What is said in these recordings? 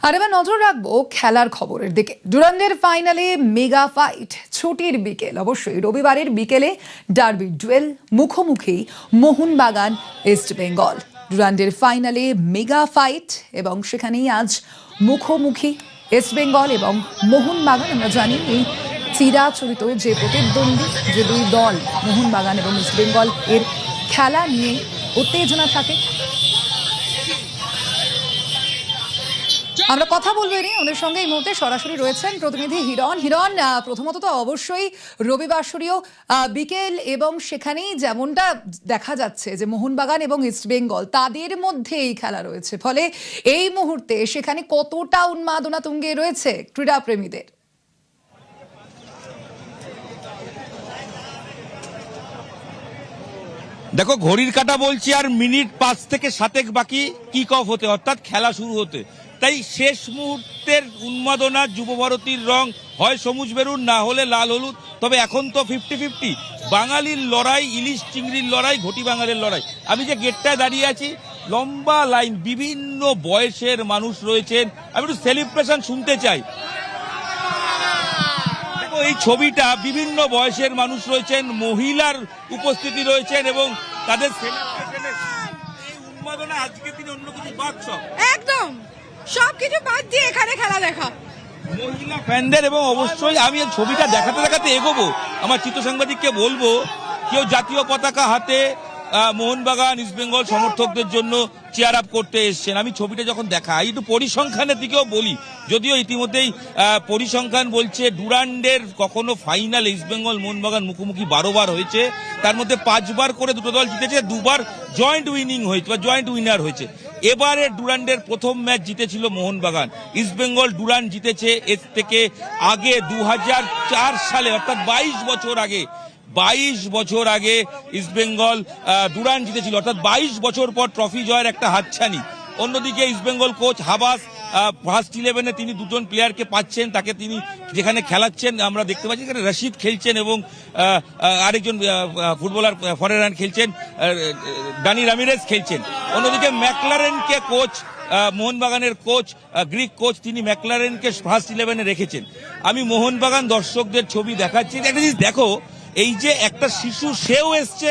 আর এবার নজর রাখবো খেলার খবরের দিকে। ডুরান্ডের ফাইনালে মেগা ফাইট, ছুটির বিকেল, অবশ্যই রবিবারের বিকেলে ডার্বি ডুয়েল, মুখোমুখি মোহনবাগান ইস্ট বেঙ্গল। ডুরান্ডের ফাইনালে মেগা ফাইট এবং সেখানেই আজ মুখোমুখি ইস্ট বেঙ্গল এবং মোহনবাগান। আমরা জানি এই চিরাচরিত যে প্রতিদ্বন্দ্বী যে দুই দল মোহনবাগান এবং ইস্ট বেঙ্গল, এর খেলা নিয়ে উত্তেজনা থাকে। আমরা কথা বলবো এনে ওদের সঙ্গে এই মুহূর্তে সরাসরি রয়েছেন প্রতিনিধি হিরণ। হিরণ, প্রথমত তো অবশ্যই রবিবাসরীয় বিকেল এবং সেখানেই যেমনটা দেখা যাচ্ছে যে মোহনবাগান এবং ইস্ট বেঙ্গল তাদের মধ্যে এই খেলা রয়েছে, ফলে এই মুহূর্তে সেখানে কতটা উন্মাদনা তুঙ্গে রয়েছে ক্রীড়াপ্রেমীদের। দেখো, ঘড়ির কাঁটা বলছি আর মিনিট 5 থেকে 7 বাকি কিক অফ হতে, অর্থাৎ খেলা শুরু হতে। তাই শেষ মুহূর্তের উন্মাদনা, যুবভারতীর রং, হয় সবুজ বেরুন না হলে লাল হলুদ। তবে এখন তো 50-50, বাঙালির লড়াই, ইলিশ চিংড়ির লড়াই, ঘটি বাঙালির লড়াই। আমি যে গেটটায় দাঁড়িয়ে আছি, লম্বা লাইন, বিভিন্ন বয়সের মানুষ রয়েছেন। আমি একটু সেলিব্রেশন শুনতে চাই। দেখো, এই ছবিটা বিভিন্ন বয়সের মানুষ রয়েছেন, মহিলার উপস্থিতি রয়েছেন এবং তাদের সেলিব্রেশনের এই উন্মাদনা আজকে দিনে অন্য কিছু বাদ, সব একদম সবকিছু বাদ দিয়ে এখানে খেলা দেখা মহিলা ফ্যানদের। এবং অবশ্যই আমি এই ছবিটা দেখাতে দেখাতে এগোবো। আমার চিত্র সাংবাদিককে বলবো, কেউ জাতীয় পতাকা হাতে মোহনবাগান ইস্ট বেঙ্গল সমর্থকদের জন্য চেয়ার আপ করতে এসছেন। আমি ছবিটা যখন দেখাই, একটু পরিসংখ্যানের দিকেও বলি, যদিও ইতিমধ্যেই পরিসংখ্যান বলছে ডুরান্ডের কখনো ফাইনাল ইস্ট বেঙ্গল মোহনবাগান মুখোমুখি 12 বার হয়েছে, তার মধ্যে 5 বার করে দুটো দল জিতেছে, 2 বার জয়েন্ট উইনিং হয়েছে বা জয়েন্ট উইনার হয়েছে। এবারে ডুরান্ডের প্রথম ম্যাচ জিতেছিল মোহনবাগান। ইস্ট বেঙ্গল ডুরান্ড জিতেছে এর থেকে আগে 2004 সালে, অর্থাৎ 22 বছর আগে। 22 বছর আগে ইস্ট বেঙ্গল ডুরান্ড জিতেছিল, অর্থাৎ 22 বছর পর ট্রফি জয়ের একটা হাতছানি। অন্যদিকে East Bengal coach Habas first 11-এ তিনি দুজন প্লেয়ারকে পাচ্ছেন, তাকে তিনি যেখানে খেলাচ্ছেন আমরা দেখতে পাচ্ছি। এখানে রশিদ খেলছেন এবং আরেকজন ফুটবলার ফরেনার খেলছেন, ডানি রামিরেজ খেলছেন। অন্যদিকে ম্যাকলারেনকে কোচ, মোহনবাগানের কোচ, গ্রিক কোচ, তিনি ম্যাকলারেনকে ফার্স্ট 11-এ রেখেছেন। আমি মোহনবাগান দর্শকদের ছবি দেখাচ্ছি। একটা জিনিস দেখো, এই যে একটা শিশু, সেও এসছে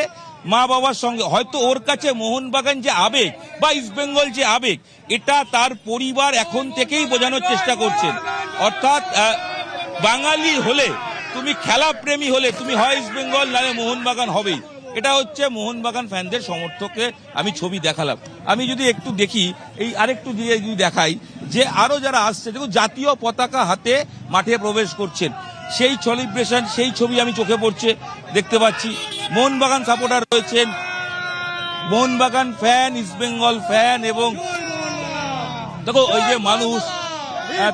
মা বাবার সঙ্গে। হয়তো ওর কাছে মোহনবাগান যে আবেগ বা ইস্টবেঙ্গল যে আবেগ, এটা তার পরিবার এখন থেকেই বোঝানোর চেষ্টা করছেন। অর্থাৎ বাঙালি হলে, তুমি খেলা প্রেমী হলে, তুমি হয় ইস্টবেঙ্গল নাহলে মোহনবাগান হবেই। এটা হচ্ছে মোহনবাগান ফ্যানদের সমর্থককে আমি ছবি দেখালাম। আমি যদি একটু দেখি, এই আরেকটু দিয়ে যদি দেখাই যে আরো যারা আসছে, দেখুন জাতীয় পতাকা হাতে মাঠে প্রবেশ করছেন, সেই সেলিব্রেশন, সেই ছবি আমি চোখে পড়ছে দেখতে পাচ্ছি। মোহনবাগান সাপোর্টার রয়েছেন, মোহনবাগান ফ্যান, ইস্টবেঙ্গল ফ্যান, এবং দেখো ওই যে মানুষ,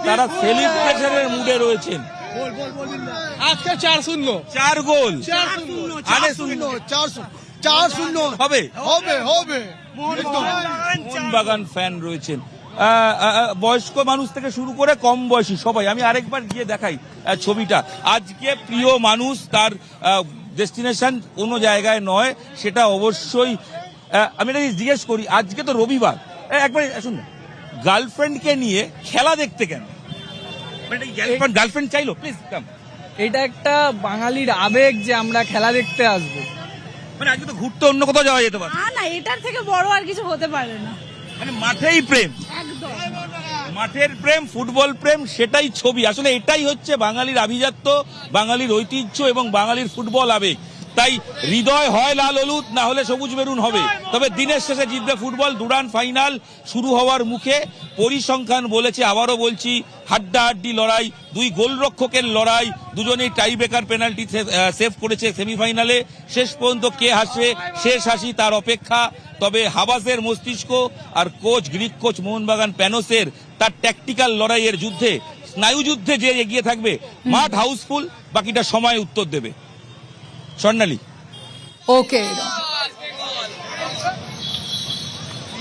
তারা সেলিব্রেশনের মুডে রয়েছেন। আজকে 4-0 4 গোল, 4-0 হবে হবে হবে। মোহনবাগান ফ্যান রয়েছেন, বয়স্ক মানুষ থেকে শুরু করে কম বয়সী সবাই। আমি আরেকবার গিয়ে দেখাই ছবিটা। আজকে প্রিয় মানুষ, তার ডেস্টিনেশন কোনো জায়গায় নয়, সেটা অবশ্যই। আমি এটা জিজ্ঞেস করি, আজকে তো রবিবার, একবার শুনুন, গার্লফ্রেন্ডকে নিয়ে খেলা দেখতে কেন? গার্লফ্রেন্ড চাইলো, প্লিজ কাম। এটা একটা বাঙালির আবেগ যে আমরা খেলা দেখতে আসবো। মানে আজকে তো ঘুরতে অন্য কোথাও যাওয়া যেতে পারে না, এটার থেকে বড় আর কিছু হতে পারে না। মানে মাঠেই প্রেম, একদম মাঠের প্রেম, ফুটবল প্রেম, সেটাই ছবি। আসলে এটাই হচ্ছে বাঙালির আভিজাত্য, বাঙালির ঐতিহ্য এবং বাঙালির ফুটবল আবেগ। তাই হৃদয় হয় লাল হলুদ না হলে সবুজ মেরুন হবে, তবে দিনের শেষে জিতবে ফুটবল। ডুরান্ড ফাইনাল শুরু হওয়ার মুখে। পরিসংখ্যান বলেছে, আবারও বলছি, হাড্ডাহাড্ডি লড়াই, 2 গোলরক্ষকের লড়াই, দুজনেই টাইব্রেকার পেনাল্টি সেভ করেছে সেমিফাইনালে। শেষ পর্যন্ত কে হাসে, শেষ হাসি তার অপেক্ষা। তবে হাবাসের মস্তিষ্ক আর কোচ, গ্রিক কোচ মোহনবাগান প্যানোসের, তার ট্যাকটিক্যাল লড়াইয়ের যুদ্ধে, স্নায়ু যুদ্ধে যে এগিয়ে থাকবে। মাঠ হাউসফুল, বাকিটা সময় উত্তর দেবে। স্বর্ণালী। ওকে।